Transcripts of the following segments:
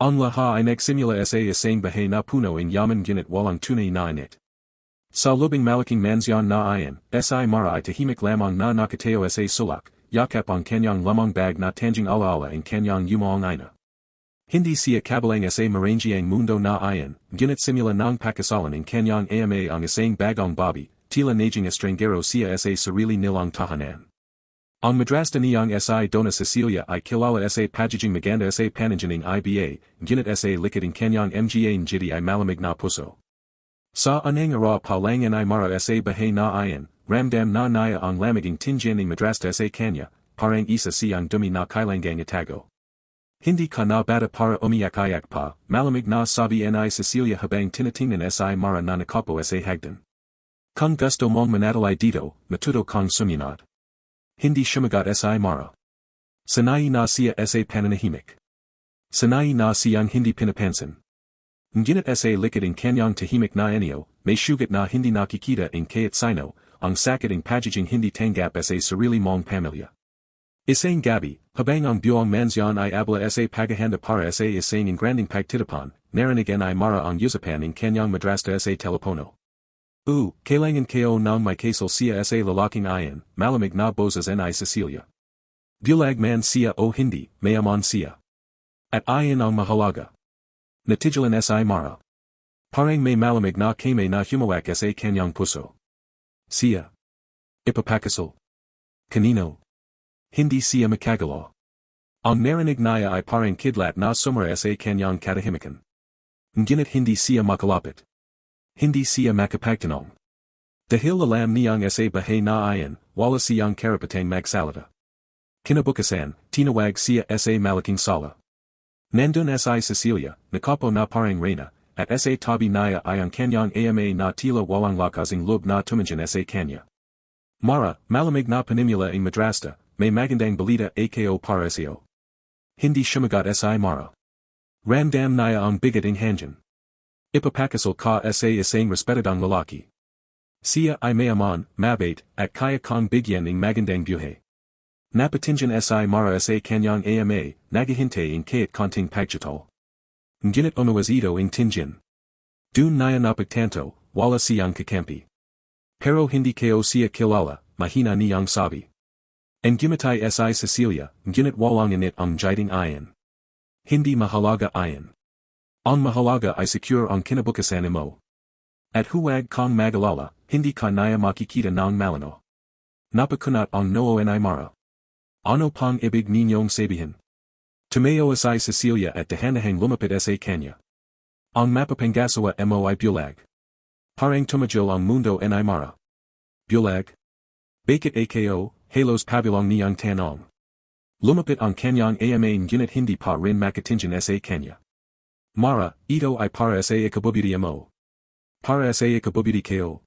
Ang laha ay nagsimula sa isang bahay na puno in yaman ngunit walang tunay na init. Sa lubing malaking mansyon na iyan, si Mara ay tahimik lamang na nakatayo sa sulak, yakap ang kanyang lamang bag na tanging alaala in kanyang yumaong ina. Hindi siya kabilang sa marangyang mundo na iyan, ngunit simula ng pakasalan in kanyang ama ang isang bagong babi, tila naging estranggero siya sa sarili nilang tahanan. Ang madrasta niyang si Dona Cecilia ay kilala sa pagiging maganda sa panangining iba, ngunit sa likod ng kanyang mga njiti ay malamig na puso. Sa anang ara palangan ay mara sa bahay na iyan, ramdam na naya ang lamiging tinjan ng madrasta sa kanya, parang isa siyang dumi na kailangang itago. Hindi ka na bata para umiyak-ayak pa, malamig na sabi ni Cecilia habang tinitingnan si Mara na nakapo sa hagdan. Kung gusto mong manatili dito, matuto kang sumunod. Hindi sumagot si Mara. Sanay na siya sa pananahimik. Sanay na siyang hindi pinapansin. Ngunit sa likod ng kanyang tahimik na anyo, may sugat na hindi nakikita ng kahit sino, ang sakit ng pagiging hindi tanggap sa sarili mong pamilya. Isang gabi, habang ang buong mansyon ay abla sa paghahanda para sa isang ingranding pagtitipon, narinig ni Mara ang usapan ng kanyang madrasta sa telepono. Kailangan kayo ng may kasal siya sa lalaking iyan, malamig na boses ni Cecilia. Bulag man siya o hindi, mayaman siya. At iyan ang mahalaga. Natigilan si Mara. Parang may malamig na kamay na humawak sa kanyang puso. Siya. Ipinakasal. Kanino? Hindi siya makagalaw. Ang narinig niya ay parang kidlat na sumara sa kanyang katahimikan. Ngunit hindi siya makalapit. Hindi siya makapagtanong. Dahil alam niyang sa bahay na iyan, wala siyang karapatang magsalita. Kinabukasan, tinawag siya sa malaking sala. Nandun si Cecilia, nakapo na parang reyna, at sa tabi niya ay ang kanyang ama na tila walang lakasing loob na tumingin sa kanya. Mara, malamig na panimula ang madrasta, may magandang balita ako para siyo. Hindi sumagot si Mara. Ramdam niya ang bigat ng hangin. Ipinakasal ka sa isang respetadong lalaki. Siya ay mayaman, mabait, at kaya kang bigyan ng magandang buhay. Napatingin si Mara sa kanyang ama, naghihintay ng kahit konting pagtatol. Ngunit umawas ito ang tingin. Dun niya napagtanto, wala siyang kakampi. Pero hindi kayo siya kilala, mahina niyang sabi. Ang gimatay si Cecilia, ngunit walang init ang jiding iyan. Hindi mahalaga iyan. Ang mahalaga ay secure ang kinabukasan mo. At huwag kang mag-alala, hindi ka naya makikita ng malino. Napakunat ang noo ni Mara. Ano pang ibig ninyong sabihin? Tumayo si Cecilia at dahan-dahang lumapit sa kanya. Ang mapapangasawa mo ay Bulag. Parang tumagil ang mundo ni Mara. Bulag? Bakit ako, halos pabilong niyang tanong. Lumapit ang kanyang ama ngunit hindi pa rin makatingin sa kanya. Mara, ito ay para sa ikabubuti mo. Para sa ikabubuti kayo.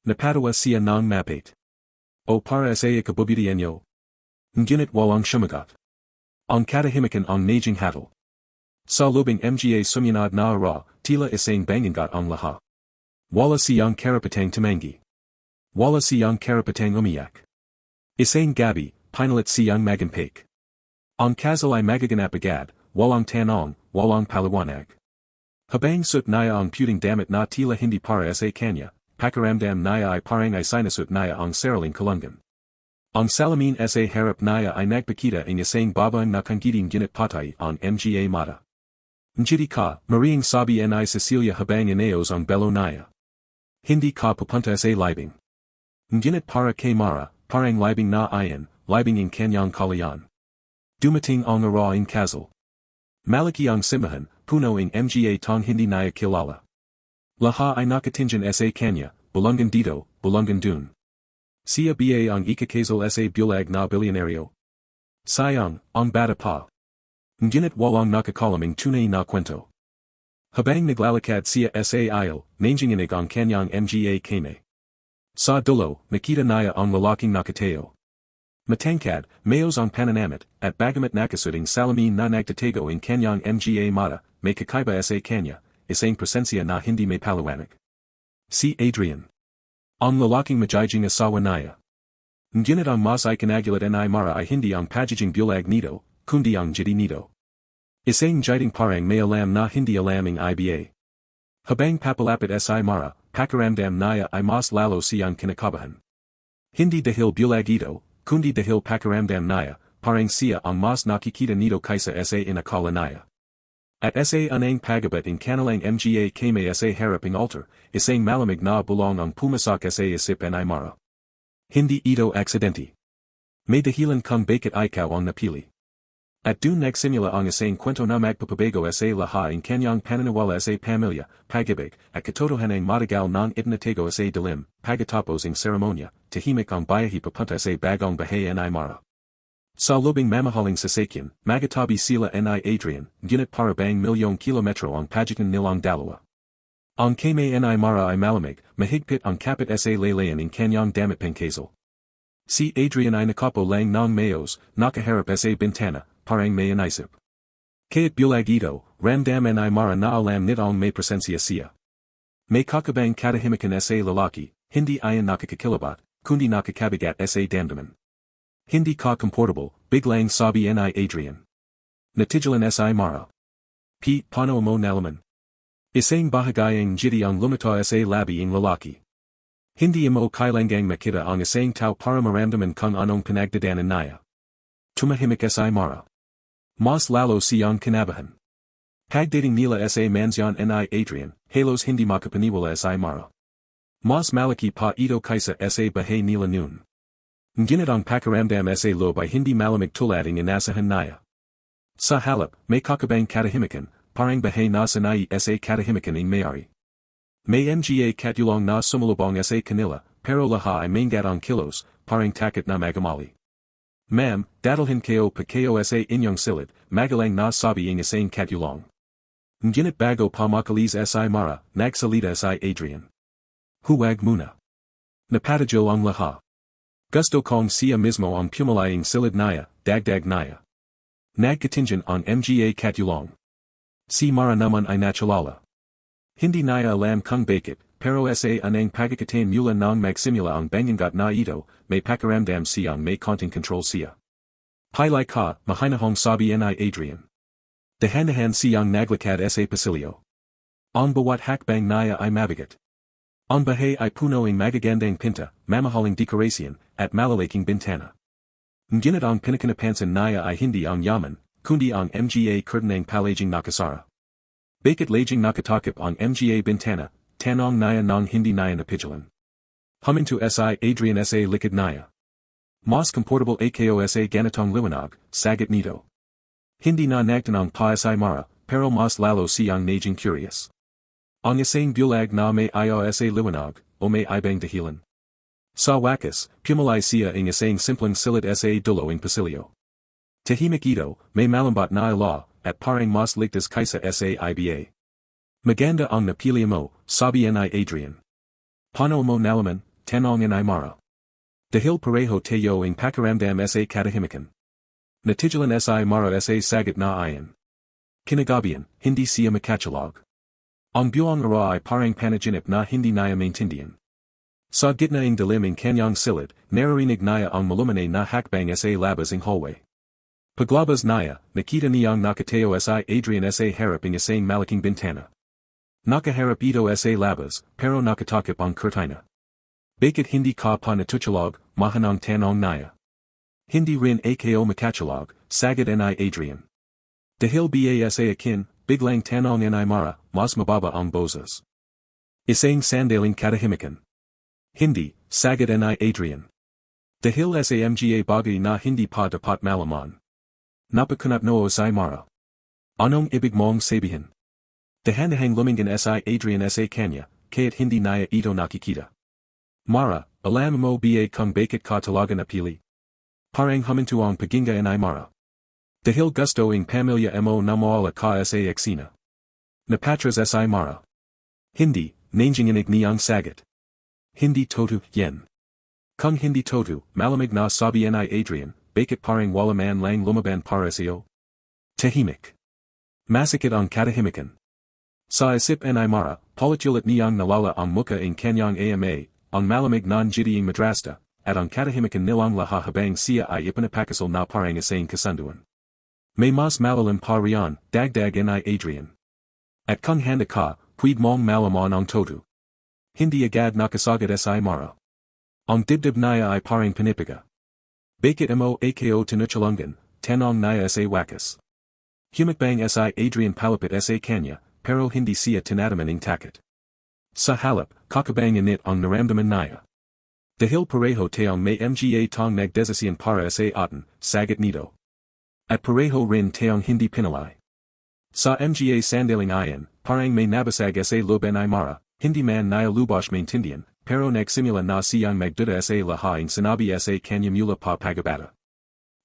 Napatawa siya ng mapait. O para sa ikabubuti niyo. Ngunit walang sumagot. Ang katahimikan ang naging hatol. Sa lubing mga sumunod na ara, tila isang bangingat ang laha. Wala siyang karapatang tumanggi. Wala siyang karapatang umiyak. Isang gabi, pinalit siyang magampik. Ang kasal ay magaganap agad, walang tanong, walang paliwanag. Habang sut niya ang puting damit na tila hindi para sa kanya, pakaramdam niya ay parang ay sinusut niya ang sariling kalungan. Ang salamin sa harap niya ay nagpakita ng isang babang nakanggiting ginit patay ang mga mata. Njiti ka, Mariang sabi ni Cecilia habang inayos ang belo niya. Hindi ka pupunta sa libing. Ngunit para kay Mara, parang libing na iyan, libing ng kanyang kalayan. Dumating ang araw ng kasal. Malaki ang simbahan, puno ng mga tong hindi niya kilala. Laha ay nakatingin sa kanya, bulungan dito, bulungan dun. Siya ba ang ikakasal sa Bulag na bilyonaryo? Sayang, ang bata pa. Ngunit walang nakakalaming tunay na kwento. Habang naglalakad siya sa aisle, nanginginig ang kanyang mga kame. Sa dulo, nakita niya ang lalaking nakatayo. Matangkad, mayos ang pananamit, at bagamat nakasuting salamin na nagtatago in kanyang mga mata, may kakaiba sa kanya, isang presensya na hindi may paliwanag. Si Adrian. Ang lalaking magiging asawa niya. Ngunit ang mas ikinagulat ni Mara ay hindi ang pagiging bulag nito, kundi ang jiti nito. Isang jiting parang may alam na hindi alam ang iba. Habang papalapit si Mara, pakaramdam niya ay mas lalo siyang kinakabahan. Hindi dahil bulag ito, kundi dahil pakaramdam niya, parang siya ang mas nakikita nito kaysa sa inakala niya. At sa anang pagabat in kanilang mga kame sa harap ng altar, isang malamig na bulong ang pumasak sa isip ni Mara. Hindi ito aksidente. May dahilan kung bakit ikaw ang napili. At dun nagsimula ang isang kwento na magpapabago sa lahat ng kanyang paniniwala sa pamilya, pag-ibig, at katotohanan ng matagal ng ipinatago sa dilim, pagkatapos ng seremonya, tahimik ang bayahi papunta sa bagong bahay ni Mara. Sa lobing mamahaling sasakyan, magatabi sila ni Adrian, ngunit para bang milyong kilometro ang pagitan nilang dalawa. Ang kame ni Mara ay malamig, mahigpit ang kapit sa laylayan ng kanyang damit pangkasal. Si Adrian ay nakapo lang ng mayos, nakaharap sa bintana, parang may inisip. Kaya't bulag ito, ramdam ni Mara na alam nitong may presensya siya. May kakabang katahimikan sa lalaki, hindi ayan nakakakilabat, kundi nakakabigat sa damdaman. Hindi ka comfortable, biglang sabi ni Adrian. Natigilan si Mara. Paano mo nalaman? Isang bahagayang jiti ang lumitaw sa labi ng lalaki. Hindi mo kailangang makita ang isang tao para maramdaman kung anong pinagdadaanan niya. Tumahimik si Mara. Mas lalo siyang kinabahan. Pagdating nila sa mansyon ni Adrian, halos hindi makapaniwala si Mara. Mas malaki pa ito kaysa sa bahay nila noon. Ngunit ang pakaramdam sa loob ay hindi malamig tulad ng inasahan niya. Sa halip, may kakabang katahimikan, parang bahay na sanay sa katahimikan ng may-ari. May mga katulong na sumulubong sa kanila, pero lahat ay maingat ang kilos, parang takot na magamali. Ma'am, dadalhin kayo pa kayo sa inyong silid, magalang na sabi ng isang katulong. Ngunit bago pa makalis si Mara, nagsalita si Adrian. Huwag muna. Napatagil ang lahat. Gusto kong siya mismo ang pumalayang silid niya, dagdag niya. Nagkatingin ang mga katulong. Si Mara naman ay natulala. Hindi niya alam kung bakit, pero sa anang pagkakataon mula nang magsimula ang bangangat na ito, may pakaramdam siyang may konting control siya. Pilay ka, mahinahong sabi ni Adrian. Dahan-dahan siyang naglakad sa pasilyo. Ang bawat hakbang niya ay mabigat. Ang bahay ay puno ng magagandang pinta, mamahaling dekorasyon, at malalaking bintana. Ngunit ang pinakanapansin niya ay hindi ang yaman, kundi ang mga kurtinang palaging nakasara. Bakit laging nakatakip ang mga bintana, tanong niya nang hindi niya napigilan. Huminto si Adrian sa likod niya. Mas comfortable ako sa ganitong liwanag, sagot nito. Hindi na nagtanong pa si Mara, pero mas lalo siyang naging curious. Ang isang bulag na may ayaw sa liwanag, o may ibang dahilan. Sa wakas, pumalay siya ng isang simpleng silid sa dulawing pasilyo. Tahimik ito, may malambat na ilaw, at parang mas ligtas kaysa sa iba. Maganda ang napili mo, sabi ni Adrian. Paano mo nalaman, tanong ni Mara. Dahil pareho tayo ang pakaramdam sa katahimikan. Natigilan si Mara sa sagot na ayan. Kinagabihan, hindi siya makatulog. Ang buong araw ay parang panaginip na hindi niya maintindihan. Sa gitna ng dilim ng kanyang silid, naririnig niya ang malumanay na hakbang sa labas ng hallway. Paglabas niya, nakita niyang nakatayo si Adrian sa harap ng isang malaking bintana. Nakaharap ito sa labas, pero nakatakip ang kurtina. Bakit hindi ka pa natutulog, mahanang tanong niya. Hindi rin ako makatulog, sagot ni Adrian. Dahil ba sa akin, biglang tanong ni Mara, mas mababa ang boses. Isang sandaling katahimikan. Hindi, sagot ni Adrian. Dahil sa mga bagay na hindi pa dapat malaman. Napakunat noo si Mara. Anong ibig mong sabihin? Dahan-dahang lumingin si Adrian sa kanya, kaya't hindi niya ito nakikita. Mara, alam mo ba kung bakit ka talaga napili? Parang huminto ang paginga ni Mara. Dahil gusto ang pamilya mo na mawala ka sa eksena. Napatras si Mara. Hindi, nanginginig niyang sagot. Hindi toto, yen. Kung hindi toto, malamig na sabi ni Adrian, bakit parang wala man lang lumaban para siyo? Tahimik. Masakit ang katahimikan. Sa isip ni Mara, politulit niyang nalala ang muka ng kanyang ama, ang malamig na jiti ng madrasta, at ang katahimikan nilang lahat habang siya ay ipinakasal na parang isang kasunduan. May mas malalim pa riyan, dagdag ni Adrian. At kung handa ka, puwid mong malamon ang todo. Hindi agad nakasagad si Mara. Ang dibdib niya ay parang panipiga. Bakit mo ako tinutulungan, tanong niya sa wakas. Humakbang si Adrian palapit sa kanya, pero hindi siya tinatamaning takot. Sa halip, kakabang init ang naramdaman niya. Dahil pareho tayong may mga tong nagdesisyon para sa atin, sagot nito. At pareho rin tayong hindi pinalay. Sa mga sandaling iyan, parang may nabasag sa loban ay Mara, hindi man niya lubos maintindihan, pero nagsimula na siyang magduda sa lahaing sinabi sa kanya mula pa pagabata.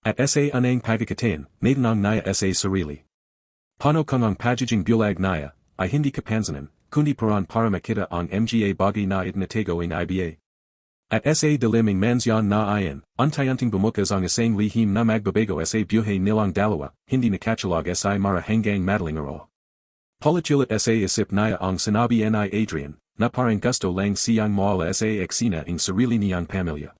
At sa anang pagkakatain, natanong niya sa sarili. Paano kung ang pagiging bulag niya, ay hindi kapansanan, kundi parang para makita ang mga bagay na itinatago ng iba. At sa diliming mansyon na iyan, unti-unting bumukas ang isang lihim na magbabago sa buhay nilang dalawa, hindi nakatulog sa Mara hanggang madaling araw. Palachulat sa isip niya ang sinabi ni Adrian, na parang gusto lang siyang mawala sa eksena ng sarili niyang pamilya.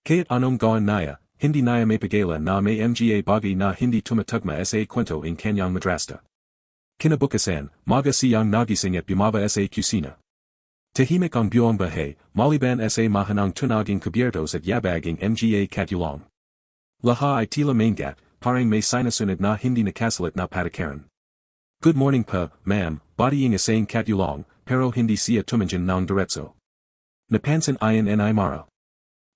Kaya't anong gawin niya, hindi niya may pagala na may mga bagay na hindi tumatugma sa kwento ng kanyang madrasta. Kinabukasan, maga siyang nagising at bumaba sa kusina. Tahimik ang buong bahay, maliban sa mahanang tunaging kubiertos at yabaging mga katulong. Laha ay tila maingat, parang may sinusunod na hindi nakasalit na patakaran. Good morning pa, ma'am, bodying isang katulong, pero hindi siya tumanjan ng diretso. Napansin ayan ni Mara.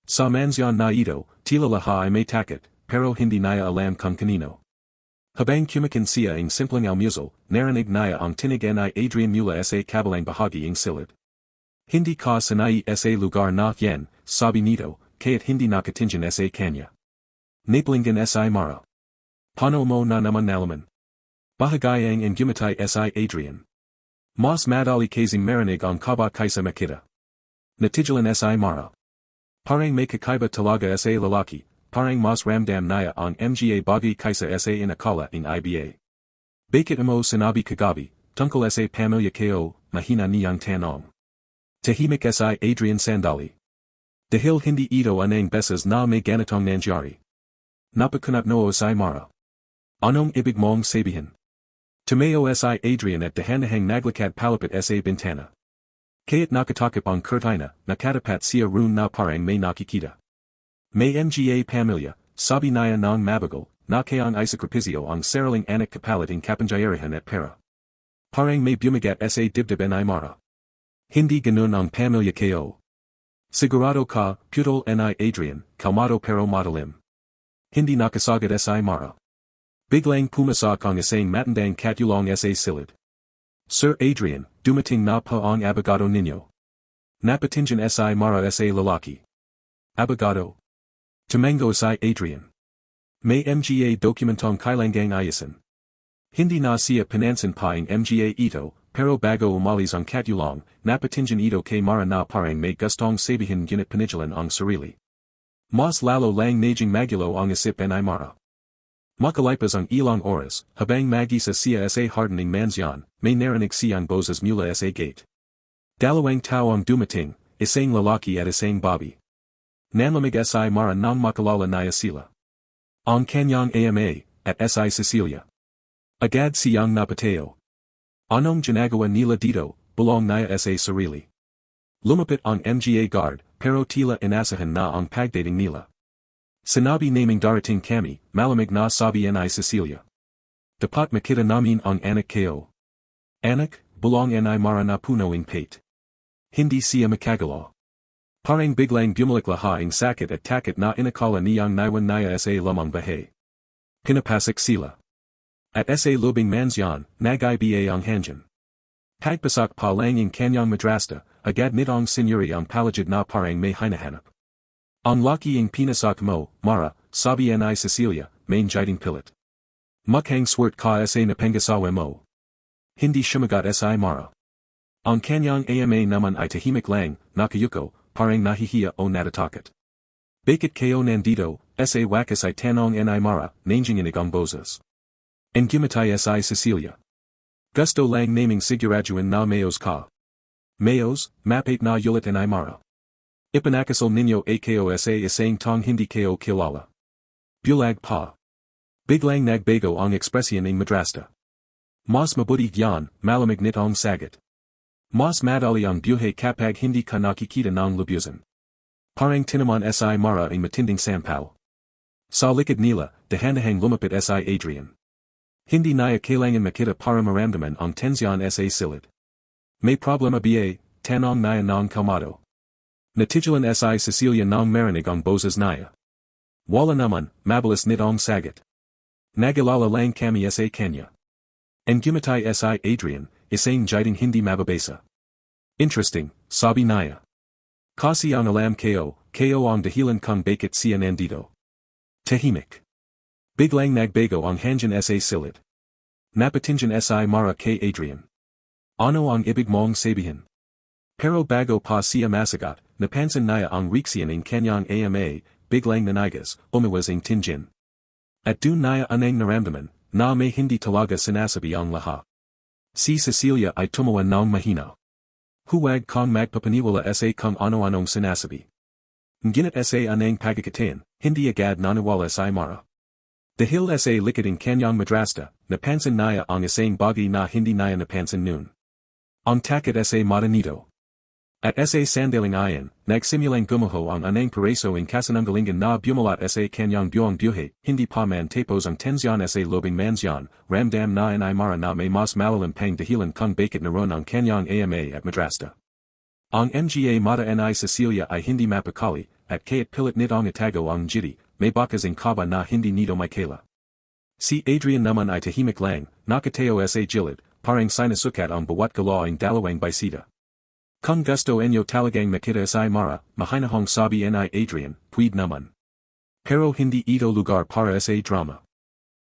Sa mansyon na ito, tila laha ay may takot, pero hindi niya alam kung kanino. Habang kumakin siya ang simpleng almusal, narinig niya ang tinig ni Adrian mula sa kabilang bahagi ng silid. Hindi ka sanay sa lugar na yan, sabi nito, kaya't hindi nakatingin sa kanya. Napalinggan si Mara. Paano mo na naman nalaman? Bahagayang ang gumatay si Adrian. Mas madali kasing marinig ang kaba kaysa makita. Natigilan si Mara. Parang may kakaiba talaga sa lalaki, parang mas ramdam niya ang mga bagay kaysa sa inakala ng iba. Bakit mo sinabi kagabi, tungkol sa pamilya ko, mahina niyang tanong. Tahimik si Adrian sandali. Dahil hindi ito anang beses na may ganitong nangyari. Napakunat noo si Mara. Anong ibig mong sabihin? Tumayo si Adrian at dahan-dahang naglakad palapit sa bintana. Kaya't nakatakip ang kurtina, nakatapat siya roon na parang may nakikita. May mga pamilya, sabi niya ng mabagal, na kayang isakripisyo ang sariling anak kapalit ng kapangyarihan at pera. Parang may bumagat sa dibdib ni Mara. Hindi ganun ang pamilya ko. Sigurado ka, putol ni Adrian, kalmado pero madalim. Hindi nakasagad si Mara. Biglang pumasak ang isang matandang katulong sa silid. Sir Adrian, dumating na pa ang abogado ninyo. Napatingin si Mara sa lalaki. Abogado? Tumango si Adrian. May mga dokumentong kailangang ayasin. Hindi na siya pinansin pa ang mga ito, pero bago umalis ang katulong, napatingin ito kay Mara na parang may gustong sabihin ngunit pinigilan ang sarili. Mas lalo lang naging magulo ang isip ni Mara. Makalipas ang ilang oras, habang mag-isa siya sa hardening mansyon, may narinig siyang boses mula sa gate. Dalawang tao ang dumating, isang lalaki at isang babae. Nanlamig si Mara nang makalala niya sila. Ang kanyang ama, at si Cecilia. Agad siyang napatayo. Anong ginagawa nila dito, bulong niya sa sarili. Lumapit ang mga guard, pero tila inasahan na ang pagdating nila. Sinabi naming darating kami, malamig na sabi ni Cecilia. Dapat makita namin ang anak ko. Anak, bulong ni Mara na puno ng pait. Hindi siya makagalaw. Parang biglang bumalik ang sakit at takot na inakala niyang naiwan niya sa lamang bahay. Pinapasok sila. At sa lubing mansyon, nag-iba ang hangin. Pagpasak pa lang ang kanyang madrasta, agad nitong sinyuri ang palagid na parang may hinahanap. Ang laki ang pinasak mo, Mara, sabi ni Cecilia, may jiding pilit. Mukhang swert ka sa napangasawa mo. Hindi sumagot si Mara. Ang kanyang ama naman ay tahimik lang, nakayuko, parang nahihiya o natatakot. Bakit kayo nandito, sa wakas ay tanong ni Mara, nanginginig ang boses. And gumatay si Cecilia. Gusto lang naming siguraduin na mayos ka. Mayos, mapate na ulit ni Mara. Ipinakasal ninyo ako sa isang tong hindi ko kilala. Bulag pa. Biglang nagbago ang ekspresyon ng Madrasta. Mas mabuti yan, malamig nitong sagot. Mas madali ang buhay kapag hindi ka nakikita ng lubusan. Parang tinaman si Mara ang matinding sampaw. Sa likod nila, dahan-dahang lumapit si Adrian. Hindi niya kailangan makita para maramdaman ang tensyon sa silid. May problema ba? Tanong niya ng kalmado. Natigilan si Cecilia ng marinig ang boses niya. Wala naman, mabilis nitong sagot. Nagilala lang kami sa kanya. And gumatay si Adrian, isang jiding hindi mababasa. Interesting, sabi niya. Kasi ang alam ko ang dahilan kung bakit siya nandito. Tahimik. Biglang nagbago ang hangin sa silid. Napatingin si Mara kay Adrian. Ano ang ibig mong sabihin? Pero bago pa siya masagot, napansin niya ang reaksyon ng kanyang ama, biglang nanigas, umawas ang tingin. At dun niya anang naramdaman, na may hindi talaga sinasabi ang lahat. Si Cecilia ay tumawa ng mahina. Huwag kang magpapaniwala sa kung ano-anong sinasabi. Ngunit sa anang pagkakatain, hindi agad naniwala si Mara. Dahil sa likod ng kanyang madrasta, napansin niya ang isang bagay na hindi niya napansin noon. Ang takot sa mata nito. At sa sandaling ayon, nagsimulang gumuho ang anang preso in kasananggalingan na bumulat sa kanyang buong buhay, hindi pa man tapos ang tensyon sa lobing mansyon, ramdam na in Mara na may mas malalim pang dahilan kung bakit naroon ang kanyang ama at madrasta. Ang mga mata ni Cecilia ay hindi mapakali, at kaya't pilit nitong itago ang jiti, may bakas ang kaba na hindi nito maikala. Si Adrian naman ay tahimik lang, nakatayo sa gilid, parang sinasukat ang bawat galaw ang dalawang bisita. Kung gusto enyo talagang makita si Mara, mahinahong sabi ni Adrian, pwede naman. Pero hindi ito lugar para sa drama.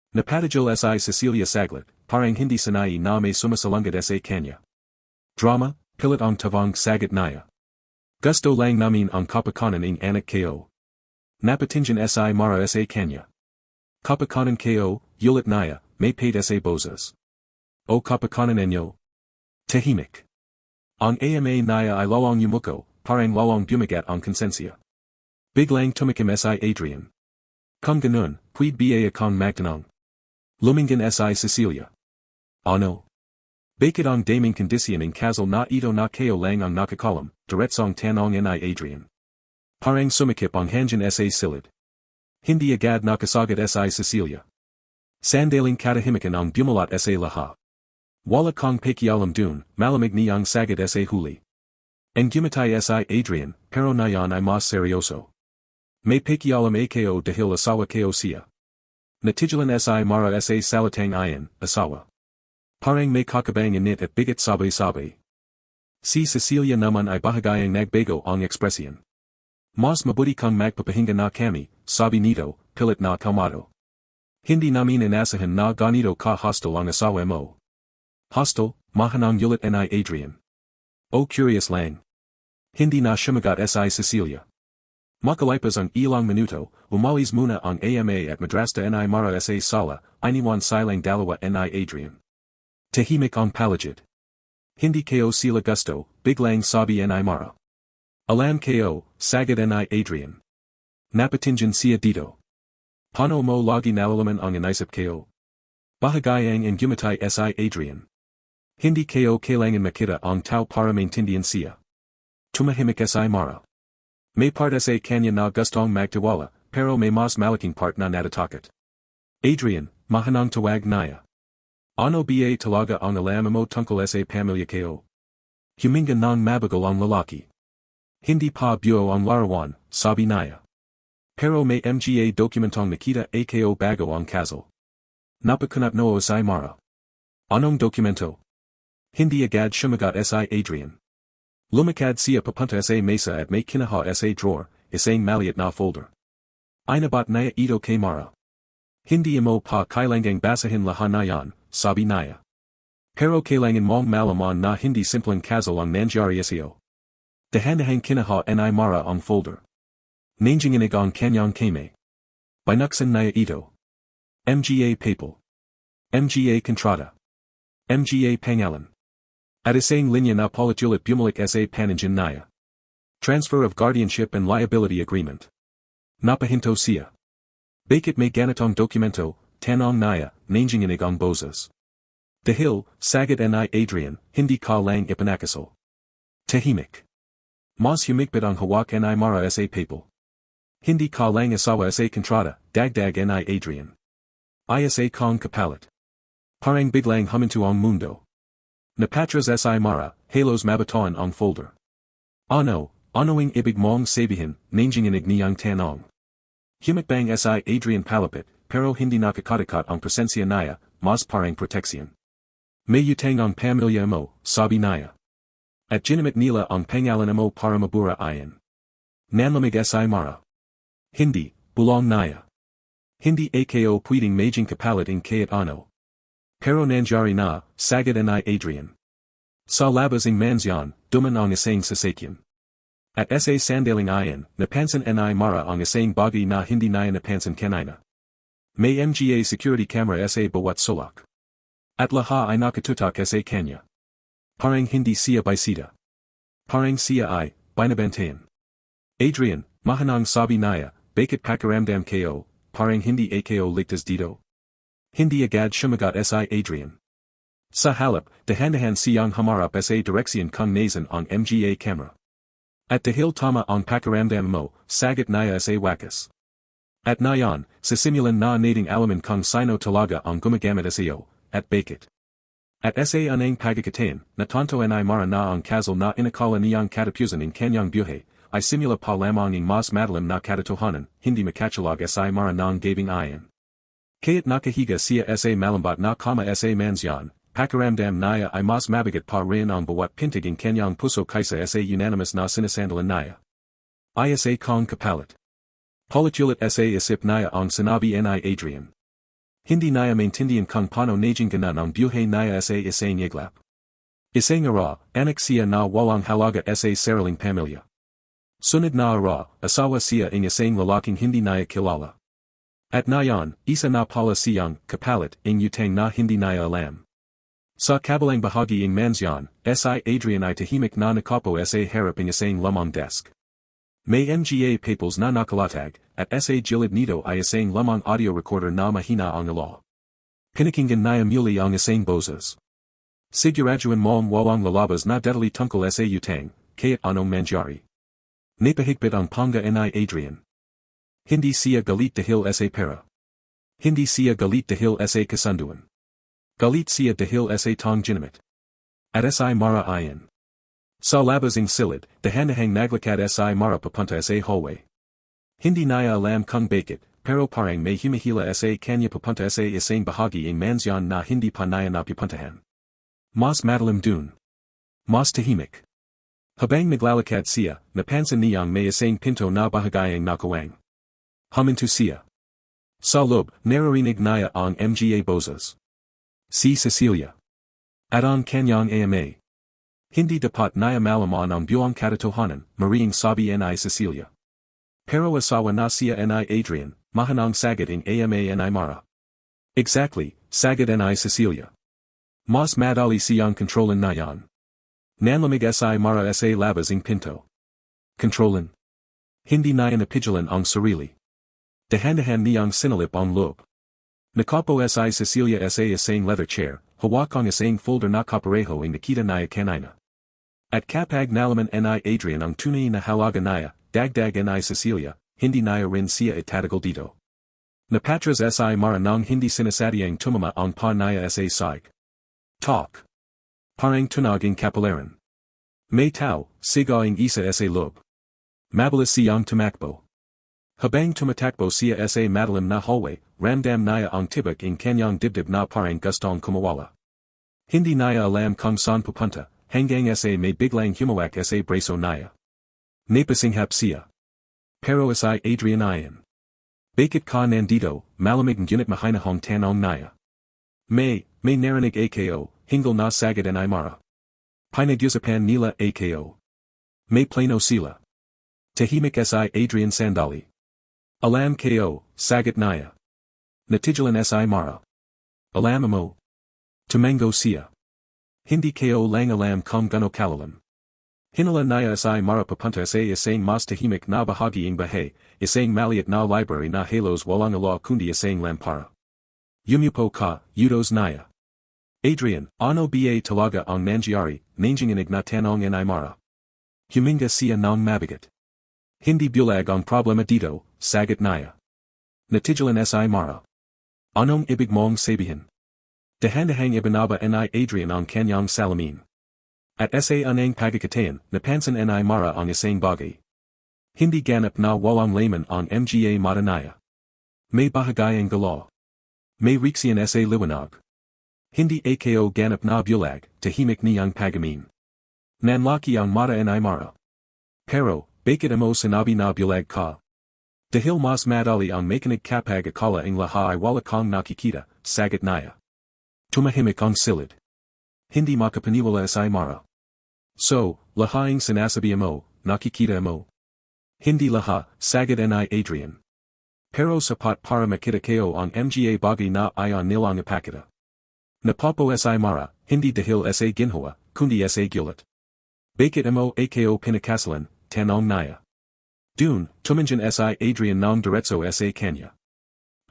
Napatigil si Cecilia saglit, parang hindi sanay na may sumasalangit sa kanya. Drama, pilit ang tavang sagot niya. Gusto lang namin ang kapakanan ng anak ko. Napatingin si Mara sa kanya. Kapakanan ko, yulit niya, may paid sa boses. O kapakanan enyo. Tahimik. Ang ama niya ay lawang yumuko, parang lawang bumagat ang konsensya. Biglang tumikim si Adrian. Kung ganun, pwede ba akong magtanong? Lumingin si Cecilia. Ano? Bakit ang daming kondisyon ng kasal na ito na kayo lang ang nakakalam, diretsong tanong ni Adrian. Parang sumikip ang hangin sa silid. Hindi agad nakasagot si Cecilia. Sandaling katahimikan ang bumulat sa lahat. Wala kong pakialam dun, malamig niyang sagot sa huli. Ang gumatay si Adrian, pero nayon ay mas seryoso. May pakialam ako dahil asawa ko siya. Natigilan si Mara sa salitang ayon, asawa. Parang may kakabang init at bigat sabay-sabay. Si Cecilia naman ay bahagayang nagbago ang ekspresyon. Mas mabuti kang magpapahinga na kami, sabi nito, pilit na kalmado. Hindi namin inasahan na ganito ka hostile ang asawa mo. Hostile, mahanang yulit ni Adrian. O curious lang. Hindi na sumagot si Cecilia. Makalipas ang ilang minuto, umalis muna ang ama at madrasta ni Mara sa sala, iniwan silang dalawa ni Adrian. Tahimik ang paligid. Hindi ko sila gusto, biglang sabi ni Mara. Alam ko, sagot ni Adrian. Napatingin siya dito. Paano mo lagi nalalaman ang inisip ko? Bahagayang ang gumatay si Adrian. Hindi ko kailangan makita ang tao para maintindihan siya. Tumahimik si Mara. May part sa kanya na gustong magtiwala, pero may mas malaking part na natatakot. Adrian, mahanang tawag niya. Ano ba talaga ang alam mo tungkol sa pamilya ko? Huminga ng mabagal ang lalaki. Hindi pa buo ang larawan, sabi niya. Pero may mga dokumentong nakita ako bago ang kasal. Napakunat noo si Mara. Anong dokumento? Hindi agad sumagot si Adrian. Lumakad siya papunta sa mesa at may kinaha sa drawer, isang maliit na folder. Inabat niya ito kay Mara. Hindi mo pa kailangang basahin lahat na yan, sabi niya. Pero kailangan mong malaman na hindi simpleng kasal ang nangyari sa'yo. Dahan-dahang kinaha ni Mara ang folder. Nanginginig ang kanyang kame. Binuksan niya ito. Mga papel. Mga kontrata. Mga pangalan. At isang linya na politulit bumalik sa paningin niya. Transfer of guardianship and liability agreement. Napahinto siya. Bakit may ganitong dokumento, tanong naya, nanginginig ang boses. Dahil, sagad ni Adrian, hindi ka lang ipinakasal. Tahimik. Mas humigpit ang hawak ni Mara sa papel. Hindi ka lang asawa sa kontrata, dagdag ni Adrian. Isa kong kapalit. Parang biglang huminto ang mundo. Napatras si Mara, halos mabatoan ang folder. Anoing ibig mong sabihin, nanginginig niyang tanong. Humakbang si Adrian palapit, pero hindi nakakatakot ang presensya niya, mas parang proteksyon. May utang ang pamilya mo, sabi niya. At ginamit nila ang pangalan mo para mabura ayan. Nanlamig si Mara. Hindi, bulong niya. Hindi ako pwedeng maging kapalit in kahit ano. Pero nangyari na, sagad ni Adrian. Sa labas ng mansyon, duman ang isang sasakyan. At sa sandaling ayan, napansin ni Mara ang isang bagay na hindi niya napansin kanina. May mga security camera sa bawat sulok. At lahat ay nakatutok sa kanya. Parang hindi siya bisita. Parang siya ay, binabantayan. Adrian, mahanang sabi niya, bakit pakiramdam ko, parang hindi ako ligtas dito. Hindi agad sumagot si Adrian. Sa halip, dahan-dahan siyang hamarap sa direksyon kung nasan ang mga camera. At dahil tama ang pakiramdam mo, sagot niya sa wakas. At nayon, sa simulan na nating alaman kung sino talaga ang gumagamit sa iyo, at bakit. At sa anang pagkakatain, natanto ni Mara na ang kasal na inakala niyang katapusan in kanyang buhay, ay simula pa lamang ng mas madalim na katotohanan, hindi makatulog si Mara ng gabing ayan. Kaya't nakahiga siya sa malambot na kama sa mansyon, pakiramdam niya ay mas mabigat pa rin ang bawat pintig in kanyang puso kaysa sa unanimous na sinasandalan niya. Isa kong kapalit. Paulit-ulit sa isip niya ang sinabi ni Adrian. Hindi niya maintindihan kung paano naging ganan ang buhay niya sa isang iglap. Isang ara, anak siya na walang halaga sa sariling pamilya. Sunod na ara, asawa siya ng isang lalaking hindi niya kilala. At nayon, isa na pala siyang kapalit ng utang na hindi niya alam. Sa kabilang bahagi ng mansyon, si Adrian ay tahimik na nakapo sa harap ng isang lamang desk. May mga papers na nakalatag, at sa gilid nito ay isang lamang audio recorder na mahina ang ilo. Pinakinggan niya muli ang isang boses. Siguraduhin mong walang lalabas na detalye tungkol sa utang, kahit anong mangyari. Napahigpit ang panga ni Adrian. Hindi siya galit dahil sa pera. Hindi siya galit dahil sa kasunduan. Galit siya dahil sa tong ginamit. At si Mara ayan. Sa labas ng silid, dahan-dahang naglakad si Mara papunta sa hallway. Hindi niya alam kung bakit, pero parang may humihila sa kanya papunta sa isang bahagi ng mansyon na hindi pa niya napipuntahan. Mas madalim dun. Mas tahimik. Habang naglalakad siya, napansin niyang may isang pinto na bahagayang nakawang. Huminto siya. Sa loob, naririnig niya ang mga boses. Si Cecilia. At ang kanyang ama. Hindi dapat niya malaman ang buong katotohanan, maring sabi ni Cecilia. Pero asawa na siya ni Adrian, mahanang sagad ng ama ni Mara. Exactly, sagad ni Cecilia. Mas madali siyang kontrolin na yan. Nanlamig si Mara sa labas ng pinto. Kontrolin. Hindi niya napigilan ang sarili. Dahan-dahan niyang sinalip ang loob. Nakapo si Cecilia sa isang leather chair, hawak ang isang folder na kapareho ang nakita niya kanina. At kapag nalaman ni Adrian ang tunay na halaga niya, dagdag ni Cecilia, hindi niya rin siya itatagal dito. Napatras si Mara nang hindi sinasadyang tumama ang pa niya sa side. Talk. Parang tunog ang kapalaran. May tao, sigaw ang isa sa loob. Mabilis siyang tumakbo. Habang tumatakbo siya sa madalim na hallway, ramdam niya ang tibak ng kanyang dibdib na parang gustong kumawala. Hindi niya alam kung saan pupunta, hanggang sa may biglang humawak sa braso niya. Napasinghap siya. Pero si Adrian ayan. Bakit ka nandito, malamig ngunit mahinahong tanong niya. May narinig ako, hinggil na sagad ni Mara. Pinag-usapan nila ako. May plano sila. Tahimik si Adrian sandali. Alam ko, sagot niya. Natigilan si Mara. Alam mo. Tumango siya. Hindi ko lang alam kung gano kalalim. Hinala niya si Mara papunta sa isang mas tahimik na bahagi ng bahay, isang maliit na library na halos walang alo kundi isang lampara. Yumupo ka, Udos Naya. Adrian, ano ba talaga ang nangyari, nanginginig na tanong en Aymara. Huminga siya ng mabigat. Hindi bulag ang problema dito, sagot Naya. Natigilan sa Aymara. Anong ibig mong sabihin? Dahan-dahang ibinaba ni Adrian ang kanyang salamin. At sa anang pagkakataon, napansin ni Aymara ang isang bagay. Hindi ganap na walang laman ang mga mata Naya. May bahagayang galaw. May riksiyan sa liwanag. Hindi ako ganap na bulag, tahimik niyang pagamin. Nanlaki ang mata ni Aymara. Pero, bakit mo sinabi na bulag ka? Dahil mas madali ang makinig kapag akala ang lahat ay wala kang nakikita, sagot Naya. Tumahimik ang silid. Hindi makapaniwala sa Aymara. So, lahat ang sinasabi mo, nakikita mo. Hindi lahat, sagot ni Adrian. Pero sapat para makita kayo ang mga bagay na ayon nilang ipakita. Napapo sa Aymara, hindi dahil sa ginhawa, kundi sa gulat. Bakit mo ako pinakasalan, tanong Naya. Dun, tumanjan sa Adrian ng diretso sa kanya.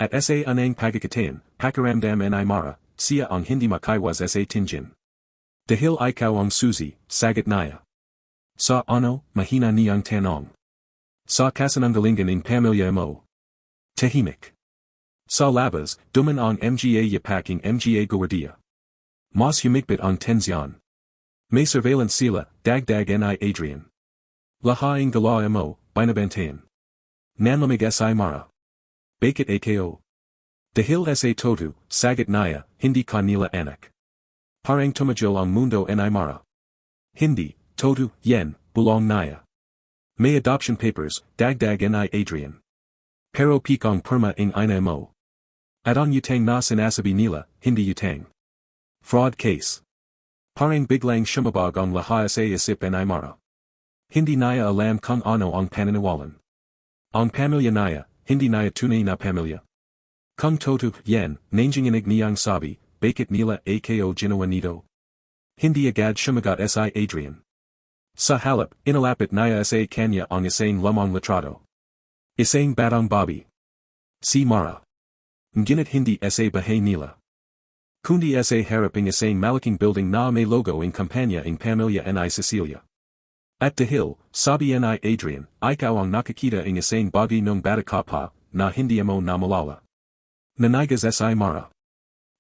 At sa anang pagkakataon, pakiramdam ni Aymara, siya ang hindi makaiwas sa tingin. Dahil ikaw ang susi, sagot Naya. Sa ano, mahina niyang tanong. Sa kasananggalingan ng pamilya mo. Tahimik. Sa labas, duman ang mga yapak ang mga guardia. Mas humigpit ang tensyon. May surveillance sila, dagdag ni Adrian. Lahat ang galaw mo, binabantayan. Nanlamig sa Aymara. Bakit ako? Dahil sa todo, sagot Naya, hindi ka nila anak. Parang tumajil ang mundo ni Aymara. Hindi, todo, yen, bulong Naya. May adoption papers, dagdag ni Adrian. Pero pikong perma ang ina mo. At ang utang na sinasabi nila, hindi utang. Fraud case. Parang biglang shumabog ang lahat sa isip ni Aymara. Hindi Naya alam kung ano ang paniniwalan. Ang pamilya Naya, hindi Naya tunay na pamilya. Kung toto, yen, nanginginig niyang sabi, bakit nila ako ginawa nito? Hindi agad sumagot sa Adrian. Sa halip, inalapit Naya sa kanya ang isang lumang litrato. Isang batang babi. Si Mara. Ngunit hindi sa bahay nila. Kundi sa harap ang isang malaking building na may logo ang kampanya ang pamilya ni Cecilia. At dahil, sabi ni Adrian, ikaw ang nakakita ang isang bagay ng bata ka pa, na hindi mo namalala. Nanigas sa Mara.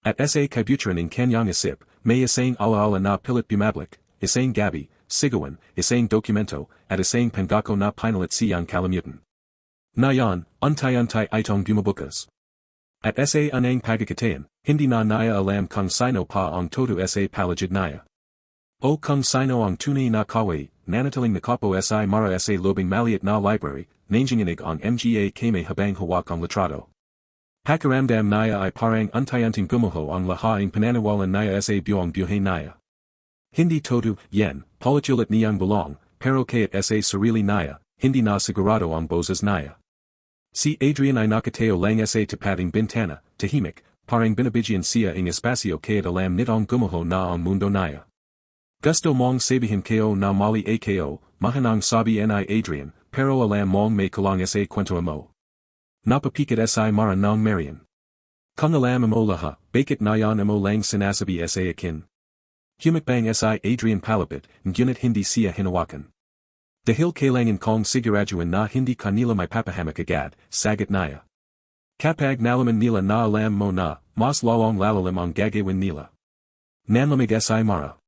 At sa kabutran ang kanyang isip, may isang alaala na pilit bumablik, isang gabi, sigawan, isang dokumento, at isang pangako na pinalit siyang kalimutan. Nayon, unti-unti itong bumabukas. At sa anang pagkakataon, hindi na Naya alam kung sino pa ang todo sa palagid Naya. O kung sino ang tunay na kaway, nanataling nakapo sa Aymara sa lobing maliit na library, nanginginig ang mga kame habang hawak ang litrato. Pakiramdam Naya ay parang unti-unting gumuho ang lahat ang pananawalan Naya sa buong buhay Naya. Hindi todo, yen, politulit niyang bulong, pero kahit sa sarili Naya, hindi na sigurado ang boses Naya. Si Adrian ay nakatayo lang sa tapating bintana, tahimik, parang binabigyan siya ang espasyo kahit alam nitong gumuho na ang mundo Naya. Gusto mong sabihin kayo na mali ako, mahanang sabi ni Adrian, pero alam mong may kulang sa kwento mo. Napapikit sa Aymara ng Marian. Kung alam mo lahat, bakit nayon mo lang sinasabi sa akin? Humikbang sa Adrian palapit, ngunit hindi siya hinawakan. Dahil kailangan kong siguraduhin na hindi kanila may papahamak agad, sagot Naya. Kapag nalaman nila na alam mo na, mas lalong lalalim ang gagawin nila. Nanlamig sa Aymara.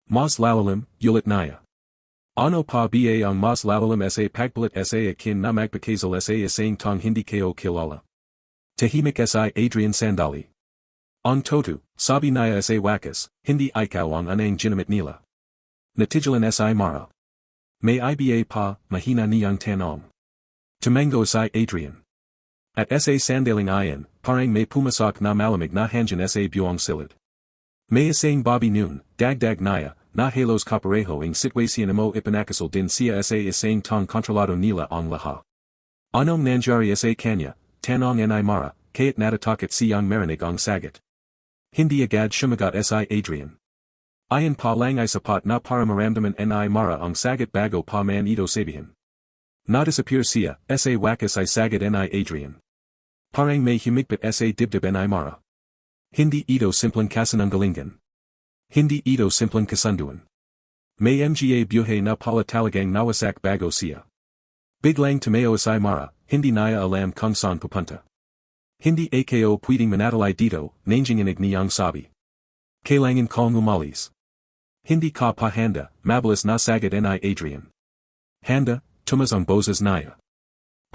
Mas lalalim, ulit Naya. Ano pa ba ang mas lalalim sa pagpalit sa akin na magpakasal sa isang tong hindi kayo kilala? Tahimik sa Adrian sandali. Ang toto, sabi Naya sa wakas, hindi ikaw ang anang ginamit nila. Natigilan sa Aymara. May iba pa, mahina niyang tanong. Tumango sa Adrian. At sa sandaling ayan, parang may pumasak na malamig na hangin sa buong silid. May isang babi noon, dagdag Naya, na halos kapareho ang sitwasyon mo ipinakasal din siya sa isang tong kontrolado nila ang lahat. Anong nangyari sa kanya, tanong ni Aymara, kaya't natatakot siyang marinig ang sagot. Hindi agad sumagot sa Adrian. Ayon pa lang ay sapat na para maramdaman ni Aymara ang sagot bago pa man ito sabihin. Na-disappear siya, sa wakas ay sagot ni Adrian. Parang may humigpit sa dibdib ni Aymara. Hindi ito simpleng kasinungalingan. Hindi ito simpleng kasunduan. May mga buhay na pala talagang nawasak bago siya. Biglang tumayo si Mara, hindi niya alam kung saan pupunta. Hindi ako pwedeng manatili dito, nanginginig niyang sabi. Kailangan kong umalis. Hindi ka pa handa, mabilis na sagad ni Adrian. Handa, tumas ang boses niya.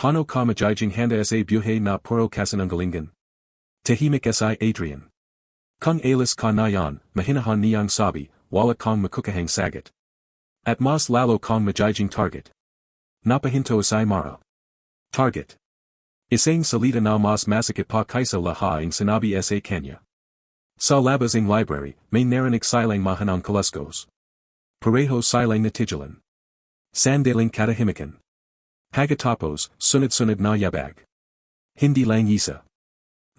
Paano ka magiging handa sa buhay na puro kasinungalingan? Tahimik si Adrian. Kung alis ka na yan, mahinahan niyang sabi, wala kang makukahang sagat. At mas lalo kang magiging target. Napahinto si Mara. Target. Isang salita na mas masakit pa kaysa lahat ang sinabi sa kanya. Sa labas ng library, may narinig silang mahanang kaluskos. Pareho silang natigilan. Sandaling katahimikan. Pagkatapos, sunod-sunod na yabag. Hindi lang isa.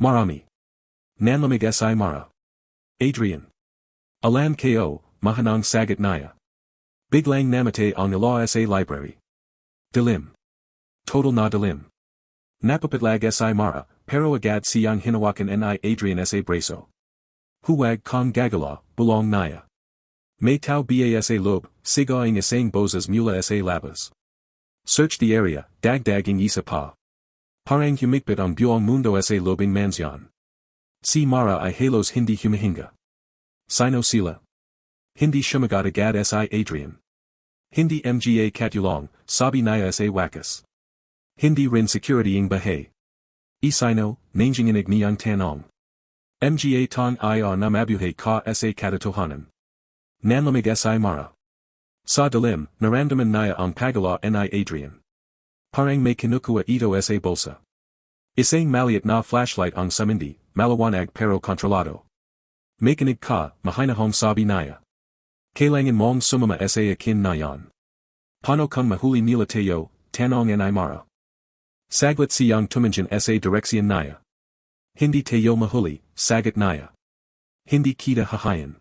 Marami. Nanlamig si Mara. Adrian. Alam ko, mahanang sagat niya. Biglang namatay ang ilaw sa library. Dilim. Total na dilim. Napapatlag si Mara, pero agad siyang hinawakan ni Adrian sa braso. Huwag kang gagala, bulong niya. May tao ba sa loob, sigaing isang boses mula sa labas. Search the area, dagdaging isa pa. Parang humigpit ang buong mundo sa lobing mansyon. Si Mara ay halos hindi humihinga. Sino sila? Hindi sumagot agad si Adrian. Hindi mga katulong, sabi niya sa wakas. Hindi rin security ang bahay. Isino, nanginginig niyang tanong. Mga tong iyo na mabuhay ka sa katotohanan. Nanlamig si Mara. Sa dilim, naramdaman niya ang pagala ni Adrian. Parang may kinukuha ito sa bulsa. Isang maliit na flashlight ang samindi, maliwanag pero kontrolado. Makinig ka, mahinahong sabi niya. Kailangan mong sumama sa akin na yan. Paano kung mahuli nila tayo, tanong ni Mara. Saglit siyang tumingin sa direksyon niya. Hindi tayo mahuli, sagot niya. Hindi kita hahayan.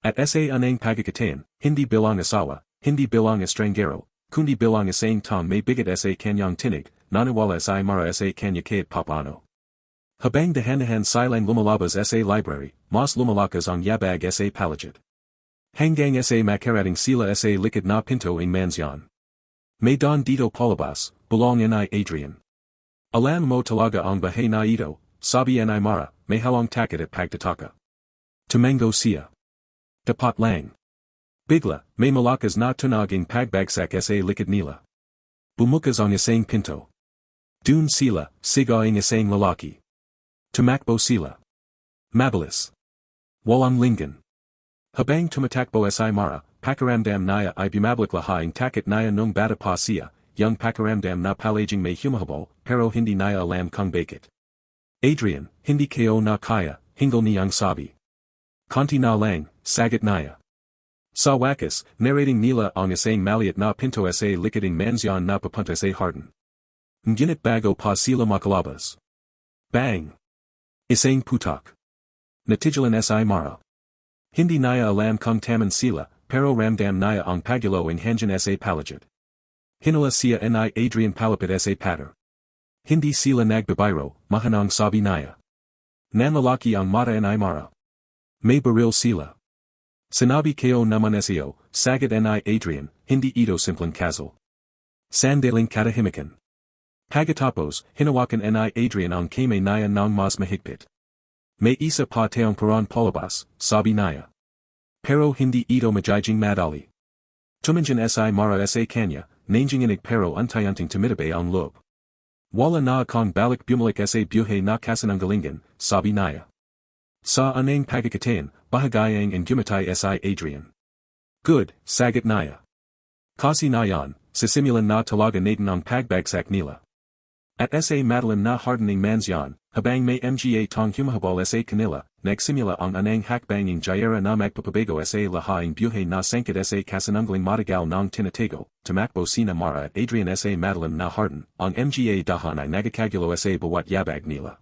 At sa anang pagkakataon, hindi bilang asawa, hindi bilang estranggero, kundi bilang isang tong may bigat sa kanyang tinig, naniwala si Mara sa kanya kahit papano. Habang dahan-dahan silang lumalabas sa library, mas lumalakas ang yabag sa paligid. Hanggang sa makarating sila sa likod na pinto ng mansyon. May don dito palabas, bulong ni Adrian. Alam mo talaga ang bahay na ito, sabi ni Mara, may hawang takot at pagtataka. Tumango siya. Dapat lang. Bigla, may malakas na tunog ang pagbagsak sa likod nila. Bumukas ang isang pinto. Dun sila, sigaw ang isang lalaki. Tumakbo sila. Mabilis. Walang linggan. Habang tumatakbo si Mara, pakiramdam niya ay bumabalik lahat ang takot niya nung bata pa siya, yung pakiramdam na palaging may humahabol, pero hindi niya alam kung bakit. Adrian, hindi ko na kaya, hingal niyang sabi. Konti na lang, sagot niya. Sa wakas, narrating nila ang isang maliit na pinto sa likoding mansyon na papunta sa hardin. Ngunit bago pa sila makalabas. Bang! Isang putok. Natigilan si Mara. Hindi niya alam kung taman sila, pero ramdam niya ang pagulo ng hangin sa paligid. Hinala siya ni Adrian palapit sa pader. Hindi sila nagbabiro, mahanang sabi niya. Nanlalaki ang mata ni Mara. May baril sila. Sinabi ko naman SEO, sagot ni Adrian, hindi ito simpleng kasal. Sandaling katahimikan. Pagkatapos, hinawakan ni Adrian ang kamay niya ng mas mahigpit. May isa pa tayong parang palabas, sabi niya. Pero hindi ito magiging madali. Tumingin si Mara sa kanya, nanginginig pero unti-unting tumitibay ang loob. Wala na akong balik bumalik sa buhay na kasinungalingan, sabi niya. Sa anang pagkakataon, bahagayang ang gumatay si Adrian. Good, sagot niya. Kasi na yan, sisimulan na talaga natin ang pagbagsak nila. At sa madalan na hardening mansyon, habang may mga tong humahabol sa kanila, nagsimula ang anang hakbanging gyera na magpapabago sa lahaing buhay na sangkit sa kasinungaling matagal ng tinatago, tumakbo sina Mara at Adrian sa madalan na harden, ang mga dahan ay nagakagulo sa bawat yabag nila.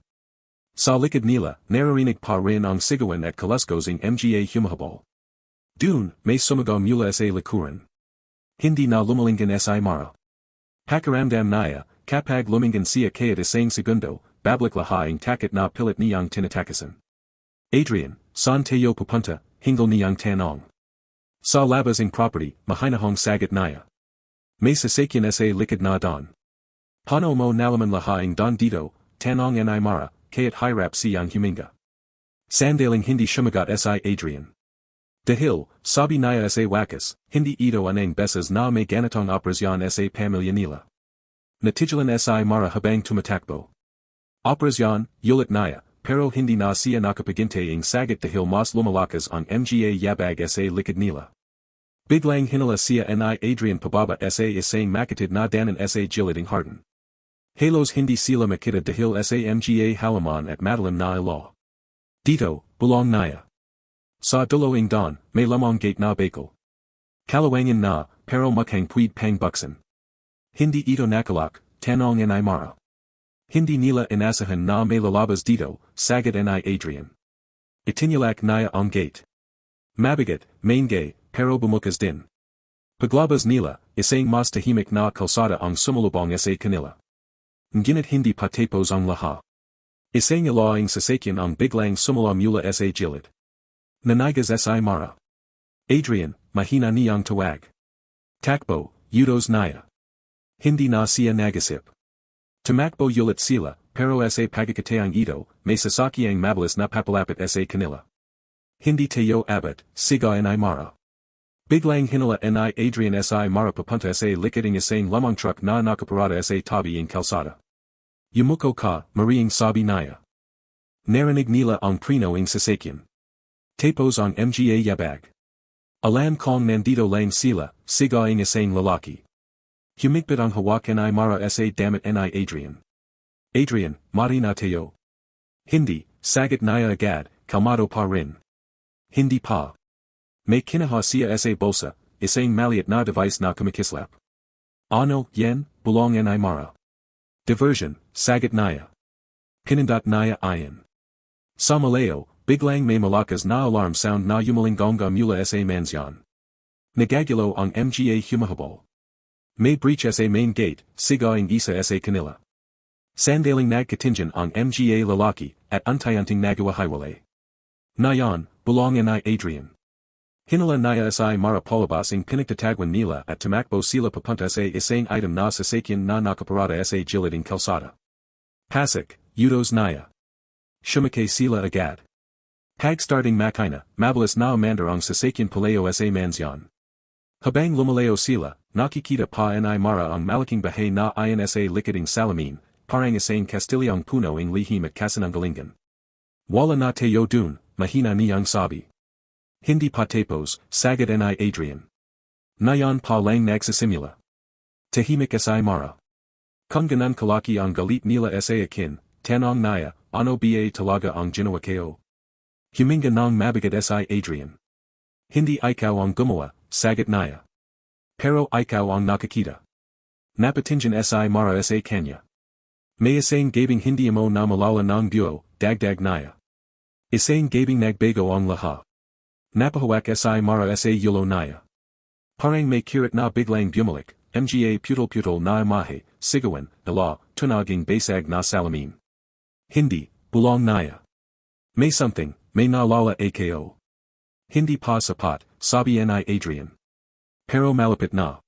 Sa likod nila, naririnig pa rin ang sigawan at kaluskos ng mga humahabol. Dun, may sumigaw mula sa likuran. Hindi na lumalinggan si Mara. Pakiramdam niya, kapag lumingan siya kahit isang segundo, babalik lahat ang takot na pilit niyang tinatakasan. Adrian, san tayo pupunta, hingle niyang tanong. Sa labas ng property, mahinahong sagot niya. May sasakyan sa likod na don. Paano mo nalaman lahaing don dito, tanong ni Mara, kaya't hirap siyang huminga. Sandaling hindi sumagot si Adrian. Dahil, sabi niya sa wakas, hindi ito anang beses na may ganitong operasyon sa pamilya nila. Natigilan si Mara habang tumatakbo. Operasyon, ulit niya, pero hindi na siya nakapaginte ang sagot dahil mas lumalakas ang mga yabag sa likod nila. Biglang hinala siya ni Adrian pababa sa isang makatid na danan sa gilid ng harden. Halos hindi sila makita dahil sa mga halaman at madalim na ilo. Dito, bulong niya. Sa dulo ng don, may lamang gate na bakal. Kalawangin na, pero mukhang puwid pang buksan. Hindi ito nakalak, tanong ni Mara. Hindi nila inasahan na may lalabas dito, sagot ni Adrian. Itinulak niya ang gate. Mabigat, maingay, pero bumukas din. Paglabas nila, isang mas tahimik na kalsada ang sumulubong sa kanila. Ngunit hindi patapos ang lahat. Isang ilaing sasakyan ang biglang sumula mula sa gilid. Nanigas si Mara. Adrian, mahina niyang tawag. Takbo, utos niya. Hindi na siya nagasip. Tumakbo ulit sila, pero sa pagkakataang ito, may sasakyang mabilis na papalapit sa kanila. Hindi tayo abot, sigaw ni Mara. Biglang hinala ni Adrian si Mara papunta sa likod ng isang lamang truck na nakaparada sa tabi ng kalsada. Yumuko ka, Mariang sabi niya. Narinig nila ang preno ng sasakyan. Tapos ang mga yabag. Alam kong nandito lang sila, sigaw ng isang lalaki. Humigpit ang hawak ni Mara sa damit ni Adrian. Adrian, mati na tayo. Hindi, sagot niya agad, kalmado pa rin. Hindi pa. May kinaha siya sa bulsa, isang maliit na device na kumikislap. Ano, yan, bulong ni Mara. Diversion, sagot niya. Pinindot niya ayon. Sa malayo, biglang may malakas na alarm sound na yumalingonga mula sa mansyon. Nagagulo ang mga humahabol. May breach sa main gate, sigaw ang isa sa kanila. Sandaling nagkatingin ang mga lalaki, at unti-unting nagawahiwalay. Nayon, bulong ni Adrian. Hinala niya si Mara palabas ang pinagtatagwan nila at tumakbo sila papunta sa isang item na sasakyan na nakaparada sa gilid ng kalsada. Pasik, utos niya. Shumakay sila agad. Pag-starting makina, mabilis na umandar ang sasakyan paleo sa mansyon. Habang lumalayo sila, nakikita pa ni Mara ang malaking bahay na ayon sa likod ng salamin, parang isang kastilyang puno ng lihim at kasinungalingan. Wala na tayo dun, mahina niyang sabi. Hindi pa tapos, sagot ni Adrian. Nayon pa lang nagsisimula. Tahimik si Mara. Kung ganan kalaki ang galit nila sa akin, tanong niya, ano ba talaga ang ginawa kayo? Huminga ng mabigat si Adrian. Hindi ikaw ang gumawa, sagot niya. Pero ikaw ang nakakita. Napatingin si Mara sa kanya. May isang gabing hindi mo na malala ng buo, dagdag niya. Isang gabing nagbago ang lahat. Napahawak si Mara sa yulo niya. Parang may kirit na biglang bumalik, mga putol-putol na imahe, sigawan, ila, tunaging basag na salamin. Hindi, bulong niya. May something, may naalala ako. Hindi pa sapat, sabi ni Adrian. Pero malapit na.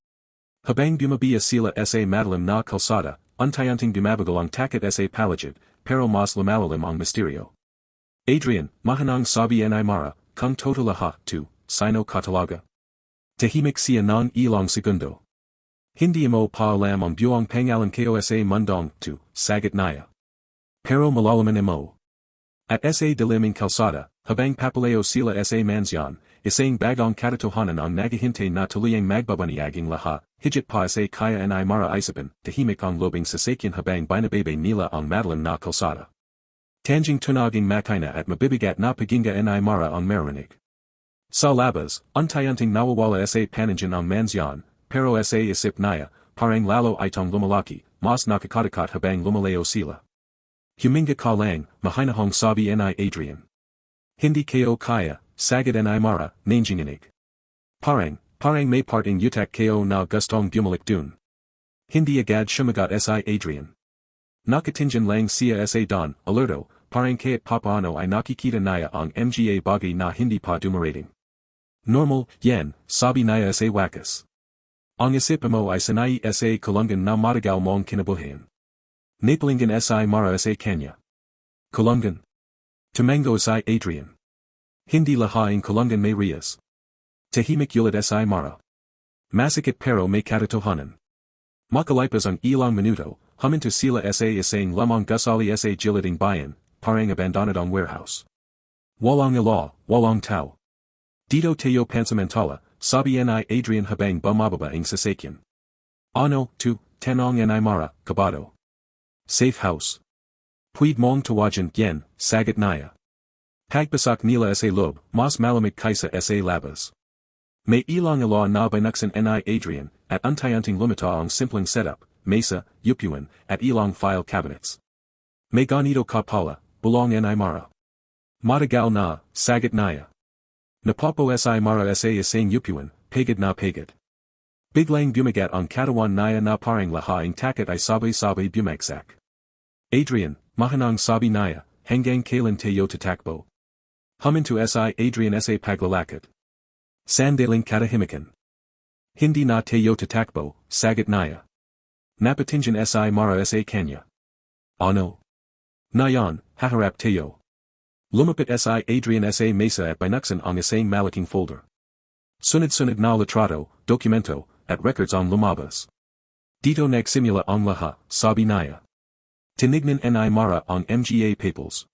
Habang bumabiya sila sa madalim na kalsada, unti-unting bumabagal ang takot sa palagid, pero mas lumalalim ang misteryo. Adrian, mahanang sabi ni Mara, kung total lahat tu, sino katalaga. Tahimik siya ng ilang segundo. Hindi mo pa alam ang buong pangalan ko sa mundong tu, sagot niya. Pero malalaman mo. At sa diliming kalsada, habang papaleo sila sa mansyon, isang bagong katotohanan ang naghihintay na tuluyang magbabaniaging lahat, higit pa sa kaya ni Mara isipin, tahimik ang lobing sasakyan habang binabebe nila ang madalim na kalsada. Tanjing tunaging makina at mabibigat na paginga ni Mara ang marinig. Sa labas, unti-unting nawawala sa paningin ang mansyon, pero sa isip niya, parang lalo itong lumalaki, mas nakakatakat habang lumalayo sila. Huminga ka lang, mahinahong sabi ni Adrian. Hindi ko kaya, sagot ni Mara, nanginginig. Parang may parting utak ko na gustong bumalik dun. Hindi agad sumagot si Adrian. Nakatingin lang siya sa don, alerto, parang kahit papaano ay nakikita naya ang mga bagay na hindi pa dumarating. Normal, yan, sabi naya sa wakas. Ang isip mo ay sanay sa kalungan na matagal mong kinabuhayan. Napalinggan sa mara sa kanya. Kalungan. Tumango sa Adrian. Hindi lahaing kalungan may riyas. Tahimik ulit sa mara. Masakit pero may katotohanan. Makalipas ang ilang minuto, huminto sila sa isang lamang gusali sa giliding bayan, parang abandonadong warehouse. Walang ilaw, walang tao. Dito tayo pansamantala, sabi ni Adrian habang bumababa ang sasakyan. Ano, tanong ni Mara, kabado. Safe house. Puwede mong tawagan yan, sagot niya. Pagpasak nila sa loob, mas malamig kaysa sa labas. May ilang ilaw na binuksan ni Adrian, at unti-unting lumita ang simpleng setup, mesa, upuan, at ilang file cabinets. May ganito kapala, bulong ni Mara. Matagal na, sagot niya. Napapo si Mara sa isang upuan, pagod na pagod. Biglang bumagat ang katawan niya na parang lahaing takot ay sabay-sabay bumagsak. Adrian, mahanang sabi niya, hanggang kailan tayo tatakbo. Huminto si Adrian sa paglalakad. Sandaling katahimikan. Hindi na tayo tatakbo, sagot niya. Napatingin si Mara sa kanya. Ano? Nayon, haharap tayo. Lumapit si Adrian sa mesa at binuksan ang isang malaking folder. Sunod-sunod na litrato, dokumento, at records ang lumabas. Dito nagsimula ang lahat, sabi niya. Tinignan ni Mara ang mga papers.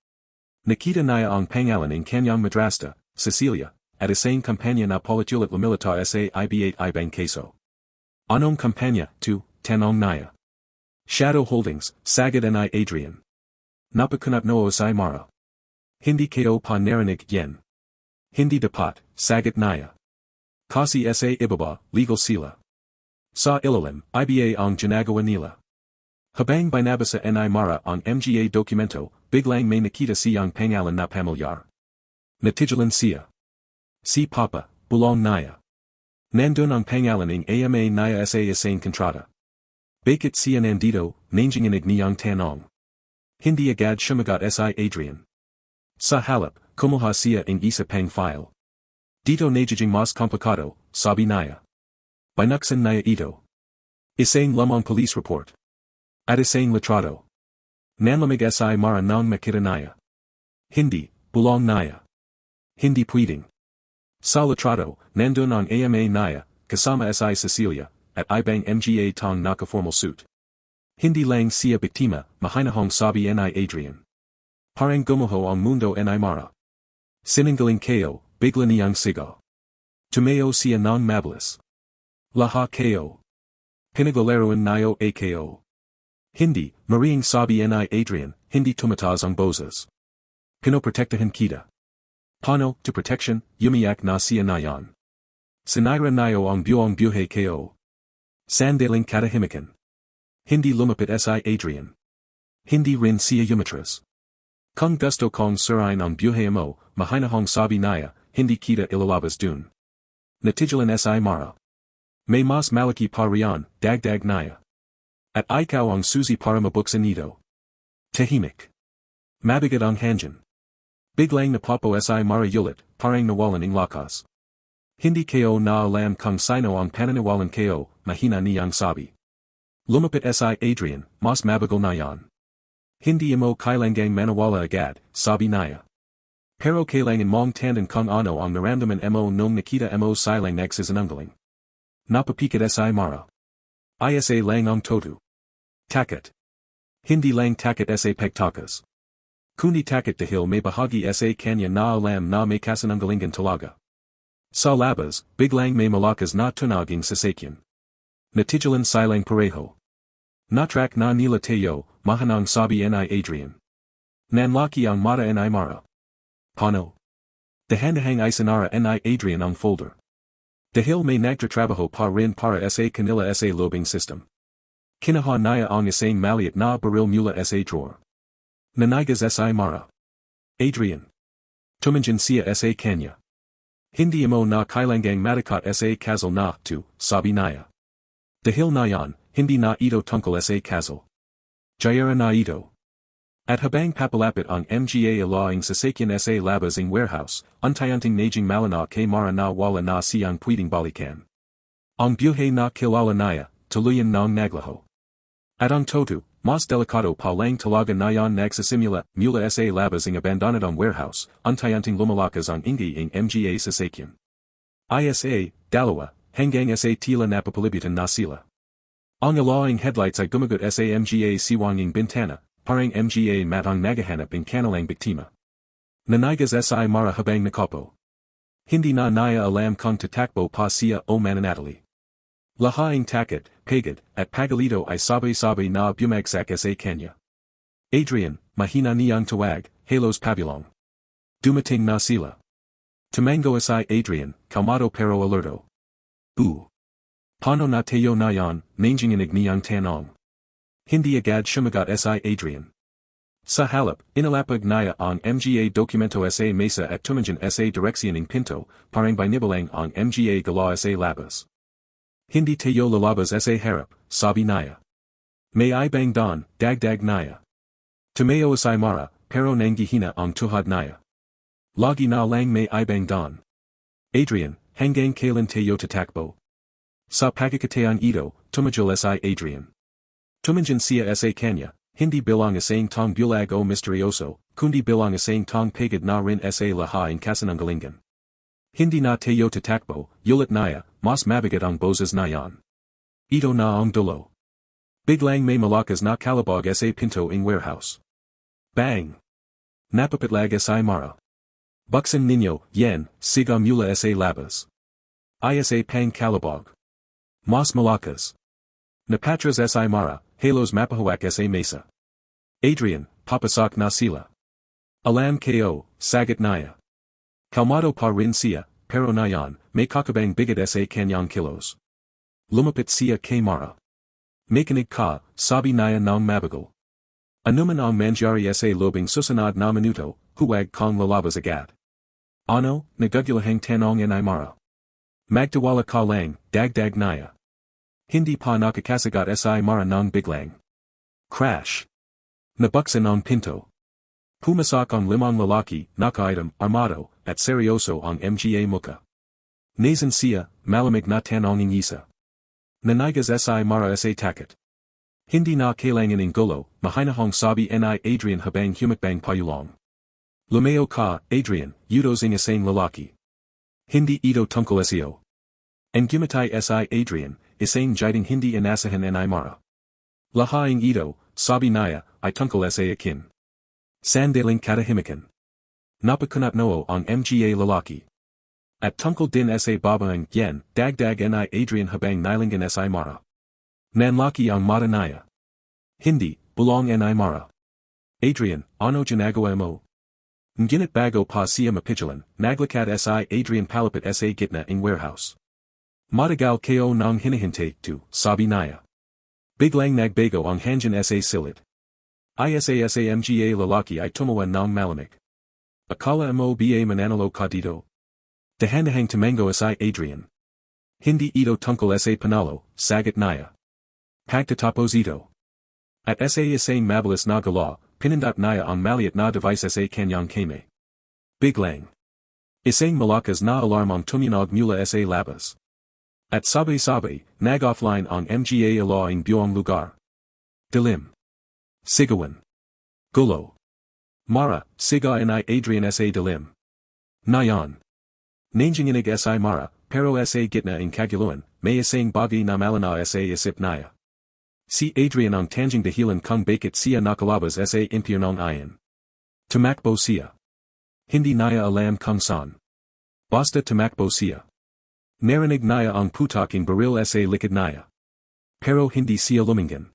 Nakita niya ang pangalan ng kanyang madrasta, Cecilia, at isang kampanya na politulat lumilita sa iba-ibang kaso. Anong kampanya, tanong niya. Shadow Holdings, sagot ni Adrian. Napakunat noo si Mara. Hindi kayo pa narinig yan. Hindi dapat, sagot niya. Kasi sa ibaba, legal sila. Sa ilalim, iba ang ginagawa nila. Habang binabasa ni Mara ang mga dokumento, biglang may nakita siyang pangalan na pamilyar. Natigilan siya. Si Papa, bulong niya. Nandun ang pangalan ng ama niya sa isang kontrata. Bakit siya nandito, nanginginig niyang tanong. Hindi agad sumagot si Adrian. Sa halip, kumuha siya ng isa pang file. Dito nagiging mas komplikado, sabi niya. Binuksan niya ito. Isang lamang police report. At isang litrato. Nanlamig si Mara nang makita niya. Hindi, bulong niya. Hindi pwedeng. Sa litrato, nandun ang ama niya, kasama si Cecilia, at ibang mga tang naka-formal suit. Hindi lang siya biktima, mahinahong sabi ni Adrian. Parang gumuho ang mundo ni Mara. Sinanggaling kayo, bigla niyang sigaw. Tumayo siya ng mabilis. Laha kayo. Pinaglalaroan niyo kayo. Hindi, mariing sabi ni Adrian, hindi tumataas ang boses. Pinoprotektahan kita. Paano, to protection, umiyak na siya na yan. Sinira niyo ang buong buhay kayo. Sandaling katahimikan. Hindi lumapit si Adrian. Hindi rin siya umatras. Kung gusto kong sirain ang buhay mo, mahinahong sabi niya, hindi kita ilalabas dun. Natigilan si Mara. May mas malaki pa riyan, dagdag niya. At ikaw ang susi para mabuksan nito. Tahimik. Mabigat ang hangin. Biglang napapo si Mara ulit, parang nawalan ng lakas. Hindi kayo naalam kung sino ang pananawalan kayo, mahina niyang sabi. Lumapit si Adrian, mas mabagal na yan. Hindi mo kailangang manawala agad, sabi niya. Pero kailangan mong tandan kung ano ang naramdaman mo nung nakita mo silang nagsisinungaling. Napapikat si Mara. Isa lang ang toto. Takot. Hindi lang takot sa pagtakas. Kundi takot dahil may bahagi sa kanya na alam na may kasinungalingan talaga. Sa labas, biglang may malakas na tunaging sasakyan. Natigilan silang pareho. Natrak na nila tayo, mahanang sabi ni Adrian. Nanlaki ang mata ni Mara. Paano? Dahan-dahang isinara ni Adrian ang folder. Dahil may nagtatrabaho pa rin para sa kanila sa lobbying system. Kinaha niya ang isang maliit na baril mula sa drawer. Nanigas si Mara. Adrian. Tumingin siya sa kanya. Hindi mo na kailangang matikat sa kasal na, sabi niya. Dahil na yan, hindi na ito tungkol sa kasal. Jayara na ito. At habang papalapit ang mga alaing sasakyan sa labas ng warehouse, unti-unting najing malana kay mara na wala na siyang pwedeng balikan. Ang buhay na kilala niya, tuluyan ng naglaho. At ang toto, mas delikado pa lang talaga na yan nagsasimula mula sa labas ng abandonadong warehouse, unti-unting lumalakas ang ingay ng mga sasakyan. Isa, dalawa, hanggang sa tila napapalibutan na sila. Ang alaing headlights ay gumagot sa mga siwanging bintana, parang mga matang nagahanap ng kanilang biktima. Nanigas sa mara habang nakapo. Hindi na niya alam kung tatakbo pa siya o mananatili. Lahaing takot, pagod, at pagalito ay sabay-sabay na bumagsak sa kanya. Adrian, mahina niyang tawag, halos pabilong. Dumating na sila. Tumango sa Adrian, calmado pero alerto. Paano na tayo na yan, nanginginig niyang tanong. Hindi agad sumagot sa Adrian. Sa halip, inalapag niya ang mga dokumento sa mesa at tumanjan sa direksyon ng pinto, parang binibalang ang mga gala sa labas. Hindi tayo lalabas sa harap, sabi niya. May ibang don, dagdag niya. Tumayo sa mara, pero nanggihina ang tuhod niya. Lagi na lang may ibang don. Adrian, hanggang kailan tayo tatakbo? Sa pagkakataon ito, tumajul sa Adrian. Tumanjan siya sa kanya, hindi bilang asang tong bulag o misteryoso, kundi bilang asang tong pagod na rin sa lahaing kasanungalingan. Hindi na tayo tatakbo, yulat niya, mas mabigat ang boses na yan. Ito na ang dulo. Biglang may malakas na kalabog sa pinto ng warehouse. Bang! Napapitlag sa mara. Buksan ninyo, yan, siga mula sa labas. Isa pang kalabog. Mas malakas. Napatras sa mara, halos mapahawak sa mesa. Adrian, papasak na sila. Alam ko, sagot niya. Kalmado pa rin siya, pero nayan, may kakabang bigat sa kanyang kilos. Lumapit siya kay mara. Makinig ka, sabi niya ng mabagal. Anuman ang mangyari sa lobing susunod na minuto, huwag kang lalabas agad. Ano, nagugulahang tanong ni mara. Magtiwala ka lang, dagdag niya. Hindi pa nakakasagot sa mara ng biglang. Crash. Nabuksan ang pinto. Pumasak ang limang lalaki, nakaitim, armado, at seryoso ang mga muka. Nazan siya, malamig na tanongin isa. Nanigas sa mara sa takot. Hindi na kailangan ng gulo, mahinahong sabi ni Adrian habang humakbang payulong. Lumayo ka, Adrian, udosing asang lalaki. Hindi ito tungkol siyo. Ang gumatay si Adrian, isang jiding hindi inasahan ni mara. Lahaing ito, sabi niya, ay tungkol sa akin. Sandaling katahimikan. Napakunat noo ang mga lalaki. At tungkol din sa babaeng yan, dagdag ni Adrian habang nilingan si mara. Nanlaki ang mata niya. Hindi, bulong ni mara. Adrian, ano ginagawa mo? Ngunit bago pa siya mapigilan, naglakat si Adrian palapit sa gitna ng warehouse. Matagal ko nang hinihintay to, sabi niya. Biglang nagbago ang hangin sa silid. Isa mga lalaki ay tumawa ng malamig. Akala mo ba mananalo ka dito? Dahan-dahang tumango si Adrian. Hindi ito tungkol sa panalo, sagot niya. Pagtatapos ito. At sa isang mabilis na gala, pinindot niya ang maliit na device sa kanyang kame. Biglang. Isang malakas na alarm ang tumunog mula sa labas. At sabay-sabay, nag-offline ang mga alaing buong lugar. Dilim. Sigawan. Gulo. Mara, siga ni Adrian sa dilim. Nayon. Nanginginig si mara, pero sa gitna ng kaguluhan, may isang bagay na malana sa isip niya. Si Adrian ang tanging dahilan kung bakit siya nakalabas sa impyernong iyon. Tumakbo siya. Hindi niya alam kung saan. Basta tumakbo siya. Narinig niya ang putaking baril sa likod niya. Pero hindi siya lumingan.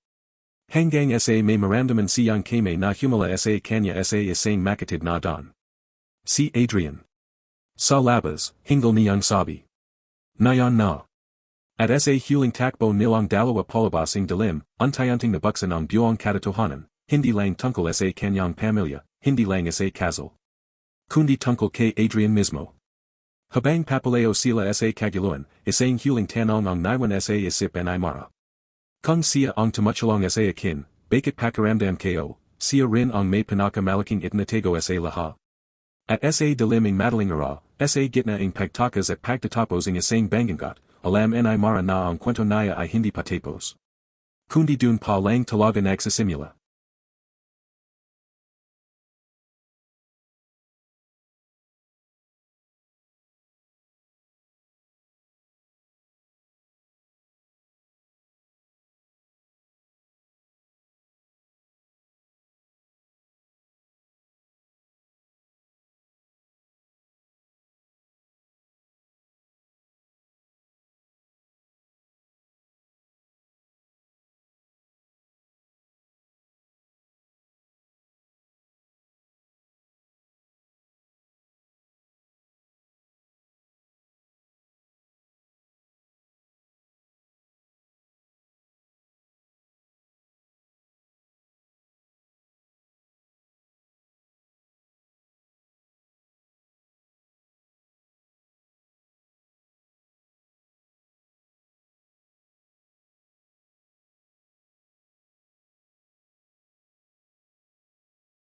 Hanggang sa may maramdaman siyang kame na humala sa kanya sa isang makatid na don. Si Adrian. Sa labas, hingal niyang sabi. Nayon na. At sa huling takbo nilang dalawa palabasing dilim, unti-unting nabuksan ang buong katotohanan, hindi lang tungkol sa kanyang pamilya, hindi lang sa kasal. Kundi tungkol kay Adrian mismo. Habang papaleo sila sa kaguluhan, isang huling tanong ang naiwan sa isip ni mara. Kung siya ang tumutulong sa akin, bakit pakiramdam ko, siya rin ang may pinakamalaking itinatago sa lahat. At sa dilim ang madaling araw, sa gitna ang pagtakas at pagtatapos ang isang banggangat, alam ni mara na ang kwento niya ay hindi patapos. Kundi dun pa lang talaga nagsisimula.